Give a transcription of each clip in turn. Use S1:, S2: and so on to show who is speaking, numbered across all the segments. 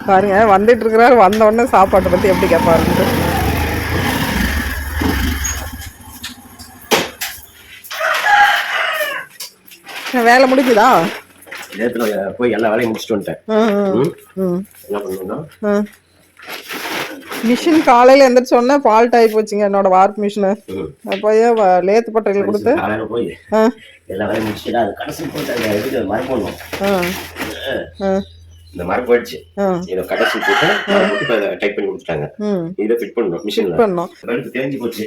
S1: பாருங்க வந்துட்டு இருக்கிறாரு, வந்த உடனே சாப்பாட்டை பற்றி எப்படி கேட்பாருன்ட்டு. வேலை முடிஞ்சுதா?
S2: நேரத்துல போய் எல்லா வேலையும் முடிச்சுட்டு வந்துட்டேன். என்ன பண்ணணும்னா
S1: மிஷின் காலையில் எந்திரிச்சோடனே ஃபால்ட் ஆகி போச்சுங்க என்னோட வார்ப் மிஷினு. போய் லேத்து பட்டையில் கொடுத்து
S2: காலையில் போய் எல்லா வேலையும் முடிச்சுட்டு அது கடைசி போட்டு மரம் போடணும். இந்த மரம் போயிடுச்சு, இதை கடைசி போட்டு டைப் பண்ணி கொடுத்துட்டாங்க. இதை ஃபிட் பண்ணணும் மிஷின்ல. பெல்ட் தேஞ்சு போச்சு,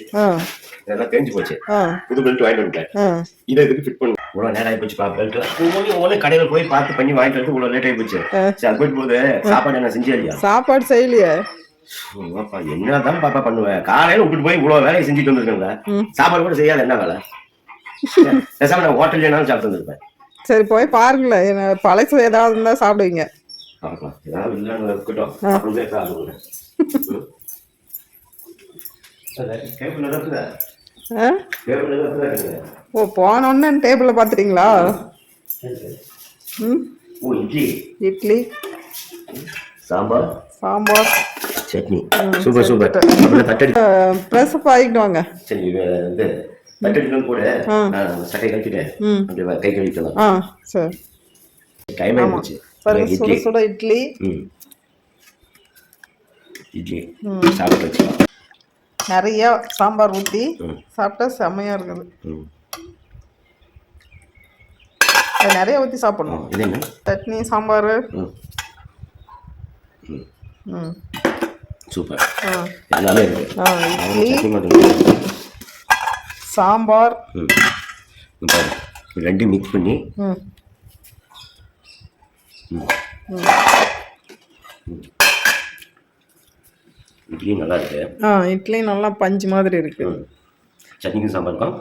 S2: இதெல்லாம் தேஞ்சு போச்சு. புது பெல்ட் வாங்கிட்டு வந்துட்டேன். இதை இதுக்கு ஃபிட் பண்ணணும். இவ்வளவு நேரம் ஆகி போச்சு. பெல்ட் ஒவ்வொரு கடையில போய் பார்த்து பண்ணி வாங்கிட்டு வந்து இவ்வளவு லேட் ஆகி போச்சு. சரி அது போயிட்டு போகுது. சாப்பாடு என்ன செஞ்சே இல்லையா?
S1: சாப்பாடு செய்யலையே.
S2: என்னதான் பாப்பா பண்ணுவேன்? காலையில விட்டுட்டு போய் இவ்வளவு வேலையை செஞ்சுட்டு வந்துருக்கேன்ல, சாப்பாடு கூட செய்யாத என்ன வேலை? பேசாம நான் ஹோட்டல்ல சாப்பிட்டு வந்துருப்பேன்.
S1: சரி போய் பாருங்களேன், பழசு ஏதாவது இருந்தா சாப்பிடுவீங்க.
S2: ஏதாவது இல்லைன்னு இருக்கட்டும்.
S1: ஓ போனோன்னு டேபிள்ல பாத்துட்டீங்களா? Idli,
S2: sambar, chutney. Super super.
S1: Fresh ஆகிட்டு வாங்க.
S2: சரி இது தட்டடிக்கணும் கூட சட்டை கழிச்சுட்டு அப்படியே கை கழிக்கலாம்.
S1: சரி
S2: டைம் ஆயிடுச்சு.
S1: சுட சுட இட்லி
S2: சாப்பிட்டு வச்சுக்கலாம்.
S1: நிறைய சாம்பார் ஊற்றி சாப்பிட்டா செம்மையா இருக்குது. அது நிறைய ஊற்றி சாப்பிடணும். சட்னி சாம்பார்
S2: சூப்பர். எல்லாமே
S1: இட்லி சாம்பார்
S2: ரெண்டும் மிக்ஸ் பண்ணி இட்லி நல்லா இருக்கு.
S1: இட்லி நல்லா பஞ்சு மாதிரி இருக்கு.
S2: சட்னிக்கும் சாம்பாருக்கும்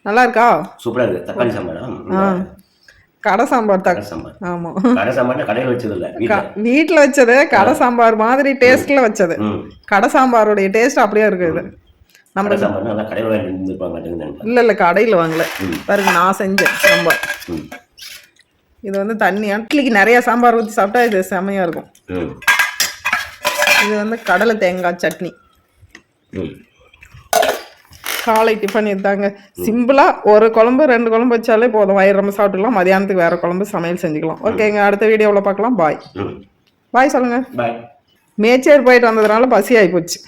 S1: நல்லா இருக்கா?
S2: சூப்பரா இருக்கு. தக்காளி சாம்பாரா?
S1: கடை சாம்பார்.
S2: தக்காளி சாம்பார்.
S1: ஆமா,
S2: கடை சாம்பார் கடையில் வச்சது இல்ல,
S1: வீட்டுல வச்சது. கடை சாம்பார் மாதிரி டேஸ்ட்ல வச்சது. கடை சாம்பாருடைய டேஸ்ட் அப்படியே இருக்குது. நம்ம
S2: கடையில்
S1: இல்ல இல்ல கடையில் வாங்கல. பாருங்க நான் செஞ்சேன் சாம்பார். இது வந்து தண்ணியா இட்லிக்கு நிறைய சாம்பார் ஊற்றி சாப்பிட்டா இது செமையா இருக்கும். இது வந்து கடலை தேங்காய் சட்னி. காலை டிஃபன் இதுதாங்க. சிம்பிளா ஒரு குழம்பு 2 குழம்பு வச்சாலே போதும், வயிறு நம்ம சாப்பிட்டுக்கலாம். மதியானத்துக்கு வேற குழம்பு சமையல் செஞ்சுக்கலாம். ஓகேங்க, அடுத்த வீடியோவில் பார்க்கலாம். பாய். பாய் சொல்லுங்க.
S2: பாய்.
S1: மேச்சேரி போயிட்டு வந்ததுனால பசி ஆகி போச்சு.